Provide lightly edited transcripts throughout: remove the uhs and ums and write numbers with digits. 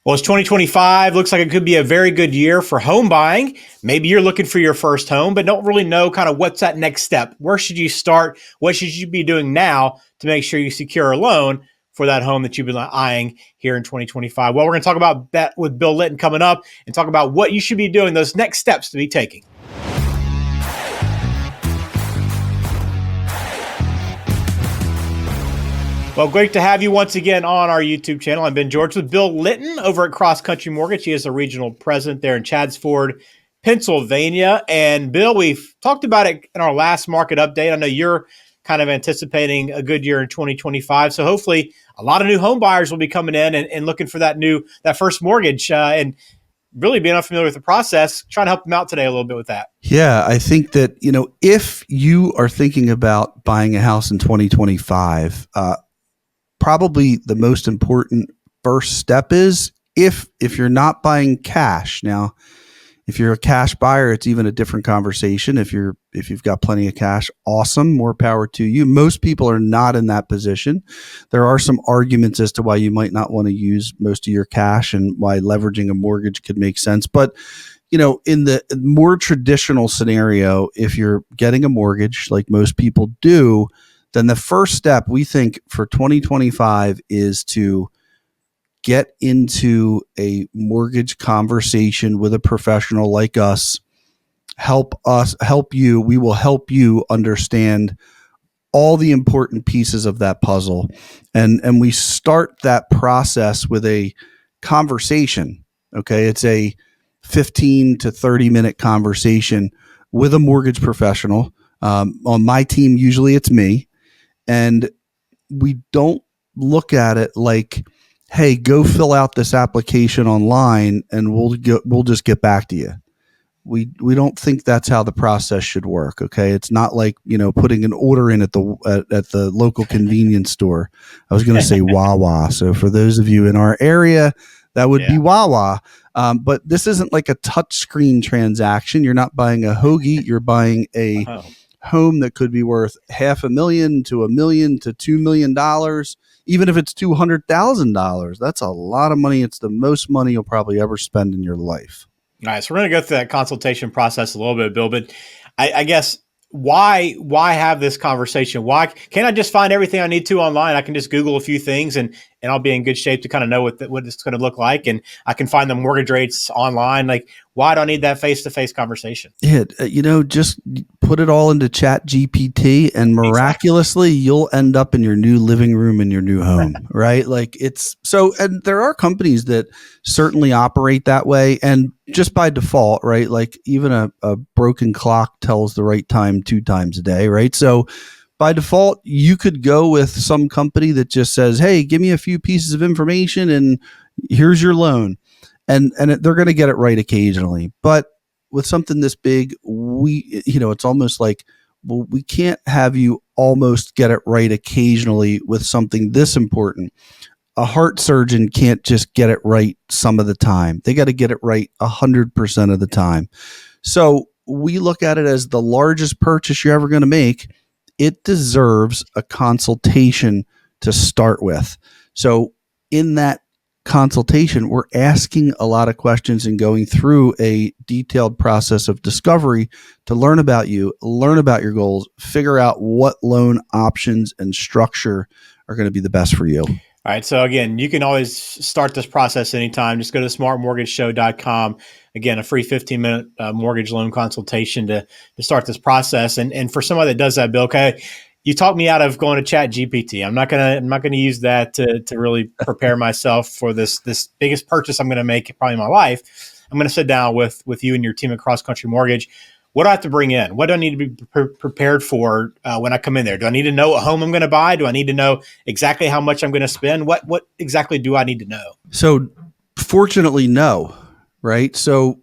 Well, it's 2025. Looks like it could be a very good year for home buying. Maybe you're looking for your first home, but don't really know kind of what's that next step. Where should you start? What should you be doing now to make sure you secure a loan for that home that you've been eyeing here in 2025? Well, we're going to talk about that with Bill Litton coming up and talk about what you should be doing, those next steps to be taking. Well, great to have you once again on our YouTube channel. I'm Ben George with Bill Litton over at Cross Country Mortgage. He is the regional president there in Chaddsford, Pennsylvania. And Bill, we've talked about it in our last market update. I know you're kind of anticipating a good year in 2025. So hopefully a lot of new home buyers will be coming in and looking for that first mortgage and really being unfamiliar with the process, trying to help them out today a little bit with that. Yeah, I think that, if you are thinking about buying a house in 2025, probably the most important first step is if you're not buying cash. Now, if you're a cash buyer, it's even a different conversation. If you've got plenty of cash, awesome, more power to you. Most people are not in that position. There are some arguments as to why you might not want to use most of your cash and why leveraging a mortgage could make sense. But in the more traditional scenario, if you're getting a mortgage like most people do, then the first step we think for 2025 is to get into a mortgage conversation with a professional like us. Help you. We will help you understand all the important pieces of that puzzle. And we start that process with a conversation. Okay. It's a 15 to 30 minute conversation with a mortgage professional. On my team, usually it's me. And we don't look at it like, hey, go fill out this application online and we'll just get back to you. We don't think that's how the process should work. Okay. It's not like, putting an order in at the local convenience store. I was going to say Wawa. So for those of you in our area, that would be Wawa. But this isn't like a touchscreen transaction. You're not buying a hoagie. You're buying a home that could be worth $500,000 to $1 million to $2 million. Even if it's $200,000, that's a lot of money. It's the most money you'll probably ever spend in your life. All right, so we're going to go through that consultation process a little bit, Bill, but I guess why have this conversation? Why can't I just find everything I need to online? I can just Google a few things and I'll be in good shape to kind of know what it's going to look like. And I can find the mortgage rates online. Like, why do I need that face-to-face conversation? Yeah, just put it all into Chat GPT and miraculously you'll end up in your new living room in your new home, right? Like and there are companies that certainly operate that way. And just by default, right? Like even a broken clock tells the right time 2 times a day, right? So by default, you could go with some company that just says, hey, give me a few pieces of information and here's your loan. And they're going to get it right occasionally. But with something this big, it's almost like, well, we can't have you almost get it right occasionally with something this important. A heart surgeon can't just get it right some of the time. They got to get it right 100% of the time. So we look at it as the largest purchase you're ever going to make. It deserves a consultation to start with. So in that consultation, we're asking a lot of questions and going through a detailed process of discovery to learn about you, learn about your goals, figure out what loan options and structure are going to be the best for you. All right. So again, you can always start this process anytime. Just go to smartmortgageshow.com. Again, a free 15-minute mortgage loan consultation to start this process. And for somebody that does that, Bill, okay, you talked me out of going to Chat GPT. I'm not gonna use that to really prepare myself for this biggest purchase I'm going to make probably in my life. I'm going to sit down with you and your team at Cross Country Mortgage. What do I have to bring in? What do I need to be prepared for when I come in there? Do I need to know what home I'm going to buy? Do I need to know exactly how much I'm going to spend? What exactly do I need to know? So fortunately, no, right? So,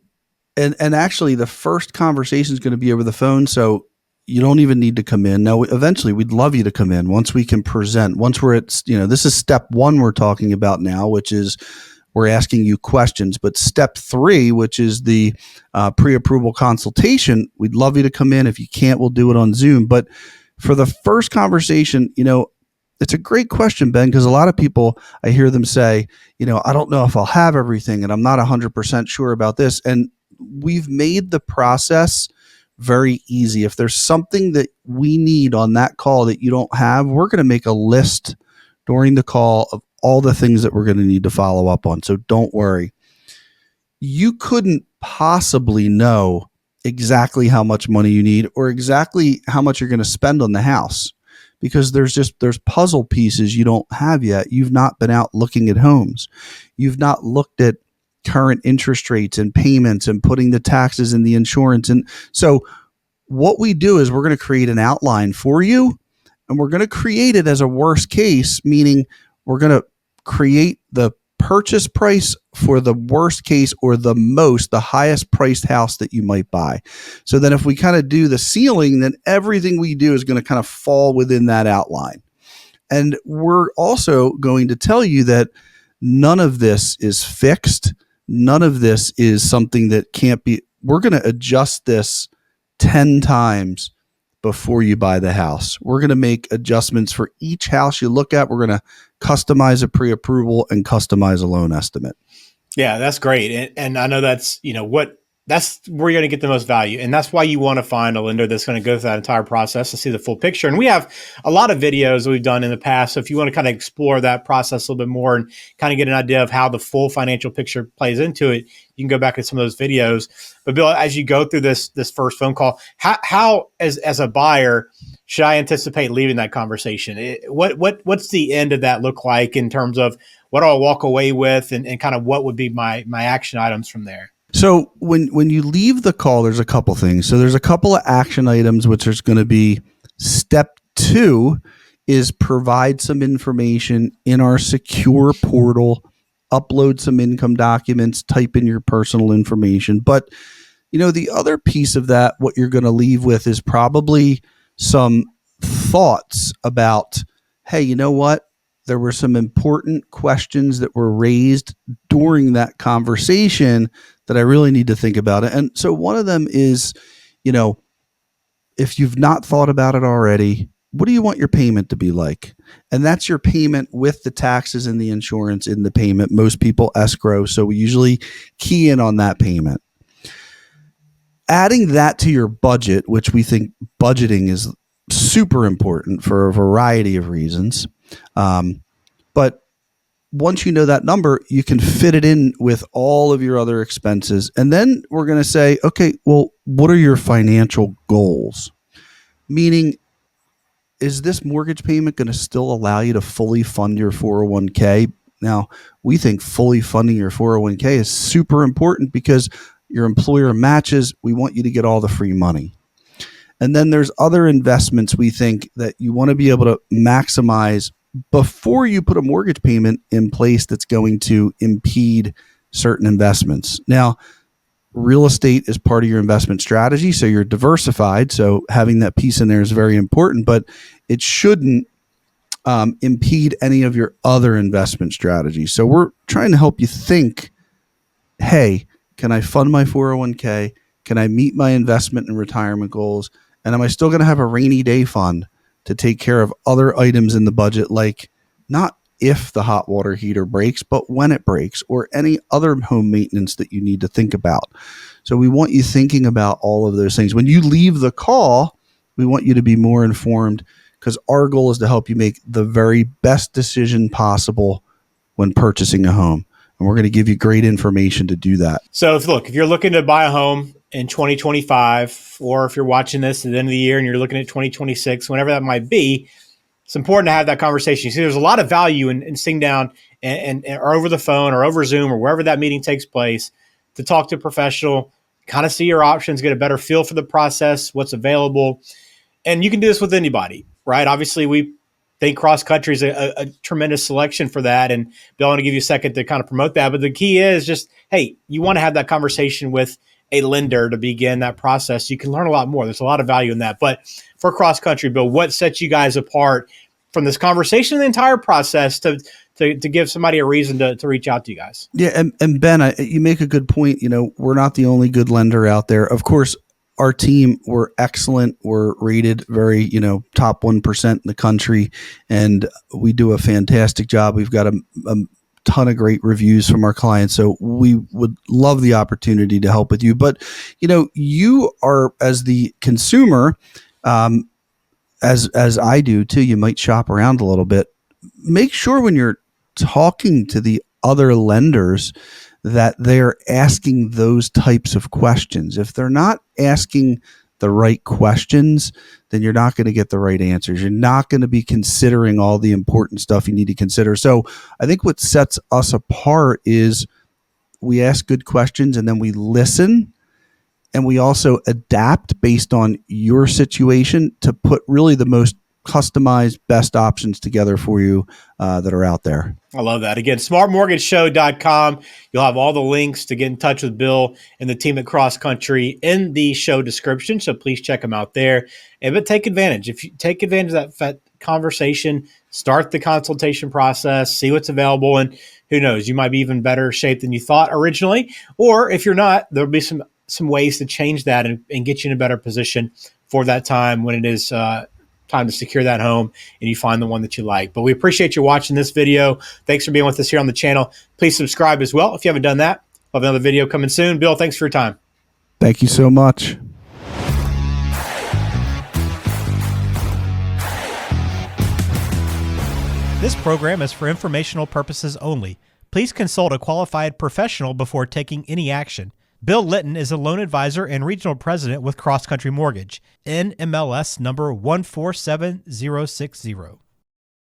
and actually the first conversation is going to be over the phone. So you don't even need to come in. Now, eventually we'd love you to come in once we can present, once we're at, this is step 1 we're talking about now, which is we're asking you questions. But step 3, which is the pre-approval consultation, we'd love you to come in. If you can't, we'll do it on Zoom. But for the first conversation, it's a great question, Ben, because a lot of people, I hear them say, I don't know if I'll have everything and I'm not 100% sure about this. And we've made the process very easy. If there's something that we need on that call that you don't have, we're going to make a list during the call of all the things that we're going to need to follow up on. So don't worry. You couldn't possibly know exactly how much money you need or exactly how much you're going to spend on the house, because there's puzzle pieces you don't have yet. You've not been out looking at homes. You've not looked at current interest rates and payments and putting the taxes and the insurance. And so what we do is we're going to create an outline for you, and we're going to create it as a worst case, meaning we're going to create the purchase price for the worst case or the highest priced house that you might buy. So then if we kind of do the ceiling, then everything we do is going to kind of fall within that outline. And we're also going to tell you that none of this is fixed. None of this is something that can't be, we're going to adjust this 10 times before you buy the house. We're going to make adjustments for each house you look at. We're going to customize a pre-approval and customize a loan estimate. Yeah, that's great. And I know that's, that's where you're going to get the most value. And that's why you want to find a lender that's going to go through that entire process and see the full picture. And we have a lot of videos that we've done in the past. So if you want to kind of explore that process a little bit more and kind of get an idea of how the full financial picture plays into it, you can go back to some of those videos. But Bill, as you go through this first phone call, how as a buyer should I anticipate leaving that conversation? What's the end of that look like in terms of what I'll walk away with and kind of what would be my action items from there? So when you leave the call, there's a couple things. So there's a couple of action items, which is going to be step 2 is provide some information in our secure portal, upload some income documents, type in your personal information. But, the other piece of that, what you're going to leave with is probably some thoughts about, hey, you know what? There were some important questions that were raised during that conversation that I really need to think about it. And so one of them is, if you've not thought about it already, what do you want your payment to be like? And that's your payment with the taxes and the insurance in the payment. Most people escrow, so we usually key in on that payment. Adding that to your budget, which we think budgeting is super important for a variety of reasons. But once you know that number, you can fit it in with all of your other expenses. And then we're going to say, okay, well, what are your financial goals? Meaning, is this mortgage payment going to still allow you to fully fund your 401k? Now, we think fully funding your 401k is super important because your employer matches. We want you to get all the free money. And then there's other investments we think that you want to be able to maximize before you put a mortgage payment in place that's going to impede certain investments. Now, real estate is part of your investment strategy, so you're diversified. So having that piece in there is very important, but it shouldn't impede any of your other investment strategies. So we're trying to help you think, hey, can I fund my 401k? Can I meet my investment and retirement goals? And am I still going to have a rainy day fund to take care of other items in the budget, like not if the hot water heater breaks, but when it breaks, or any other home maintenance that you need to think about. So we want you thinking about all of those things. When you leave the call, we want you to be more informed, because our goal is to help you make the very best decision possible when purchasing a home. And we're going to give you great information to do that. So if you're looking to buy a home in 2025, or if you're watching this at the end of the year and you're looking at 2026, whenever that might be, it's important to have that conversation. You see, there's a lot of value in sitting down and or over the phone or over Zoom or wherever that meeting takes place to talk to a professional, kind of see your options, get a better feel for the process, what's available. And you can do this with anybody, right? Obviously, we think cross country is a tremendous selection for that. And Bill, I want to give you a second to kind of promote that. But the key is just, hey, you want to have that conversation with a lender to begin that process. You can learn a lot more. There's a lot of value in that. But for cross country, Bill, what sets you guys apart from this conversation and the entire process to give somebody a reason to reach out to you guys? Yeah. And Ben, you make a good point. We're not the only good lender out there. Of course, our team, we're excellent. We're rated very, top 1% in the country, and we do a fantastic job. We've got a ton of great reviews from our clients. So we would love the opportunity to help with you. But, you are, as the consumer, as I do too, you might shop around a little bit. Make sure when you're talking to the other lenders that they're asking those types of questions. If they're not asking the right questions, then you're not going to get the right answers. You're not going to be considering all the important stuff you need to consider. So I think what sets us apart is we ask good questions, and then we listen, and we also adapt based on your situation to put really the most customized, best options together for you that are out there. I love that. Again, smartmortgageshow.com. You'll have all the links to get in touch with Bill and the team at Cross Country in the show description. So please check them out there. But take advantage. If you take advantage of that conversation, start the consultation process, see what's available, and who knows, you might be even better shape than you thought originally. Or if you're not, there'll be some ways to change that and get you in a better position for that time when it is time to secure that home and you find the one that you like. But we appreciate you watching this video. Thanks for being with us here on the channel. Please subscribe as well if you haven't done that. We'll have another video coming soon. Bill, thanks for your time. Thank you so much. This program is for informational purposes only. Please consult a qualified professional before taking any action. Bill Litton is a loan advisor and regional president with Cross Country Mortgage, NMLS number 147060.